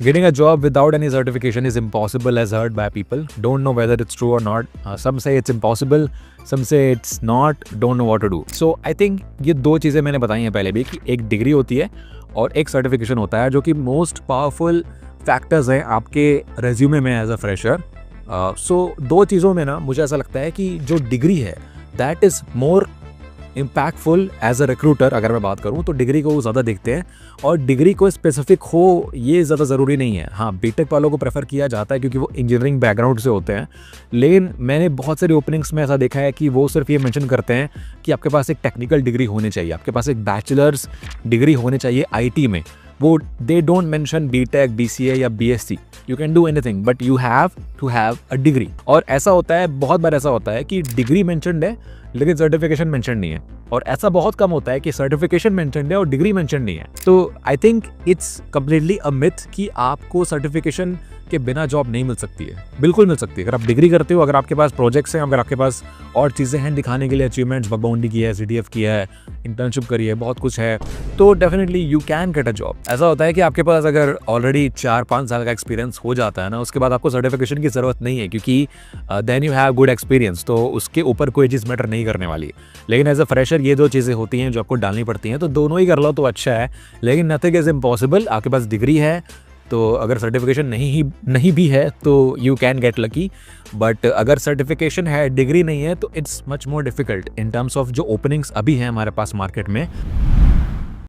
Getting a job without any certification is impossible as heard by people. Don't know whether it's true or not. Some say it's impossible, some say it's not, don't know what to do. So I think ये दो चीज़ें मैंने बताई हैं पहले भी कि एक डिग्री होती है और एक सर्टिफिकेशन होता है जो कि मोस्ट पावरफुल फैक्टर्स हैं आपके रेज्यूमे में एज अ फ्रेशर. सो दो चीज़ों में ना मुझे ऐसा लगता है कि जो डिग्री है that is more impactful as a recruiter. अगर मैं बात करूँ तो डिग्री को ज़्यादा देखते हैं और डिग्री को स्पेसिफिक हो ये ज़्यादा ज़रूरी नहीं है. हाँ, बीटेक वालों को प्रेफर किया जाता है क्योंकि वो इंजीनियरिंग बैकग्राउंड से होते हैं, लेकिन मैंने बहुत सारी ओपनिंग्स में ऐसा देखा है कि वो सिर्फ ये मेंशन करते हैं कि आपके पास एक टेक्निकल डिग्री होनी चाहिए, आपके पास एक बैचलर्स डिग्री होनी चाहिए आईटी में. वो they don't mention BTech, BCA या BSc. You can do anything but you have to have a degree. और ऐसा होता है, बहुत बार ऐसा होता है कि डिग्री मेंशनड है लेकिन सर्टिफिकेशन मेंशन नहीं है, और ऐसा बहुत कम होता है कि सर्टिफिकेशन मेंशनड है और डिग्री मेंशन नहीं है. तो I think it's completely a myth कि आपको सर्टिफिकेशन के बिना जॉब नहीं मिल सकती है. बिल्कुल मिल सकती है अगर आप डिग्री करते हो, अगर आपके पास प्रोजेक्ट्स हैं, अगर आपके पास और चीज़ें हैं दिखाने के लिए, अचीवमेंट्स, बकबाउंडी की है, सीडीएफ की है, इंटर्नशिप करी है, बहुत कुछ है, तो definitely you can get a job. ऐसा होता है कि आपके पास अगर ऑलरेडी 4-5 साल का एक्सपीरियंस हो जाता है ना, उसके बाद आपको सर्टिफिकेशन की ज़रूरत नहीं है क्योंकि then you have good experience, तो उसके ऊपर कोई चीज़ मैटर नहीं करने वाली. लेकिन एज अ फ्रेशर ये दो चीज़ें होती हैं जो आपको डालनी पड़ती हैं, तो दोनों ही कर लो तो अच्छा है, लेकिन नथिंग इज़ इम्पॉसिबल. आपके पास डिग्री है तो अगर सर्टिफिकेशन नहीं भी है तो you can get lucky, but अगर सर्टिफिकेशन है डिग्री नहीं है तो it's much more difficult in terms of जो ओपनिंग्स अभी हैं हमारे पास मार्केट में.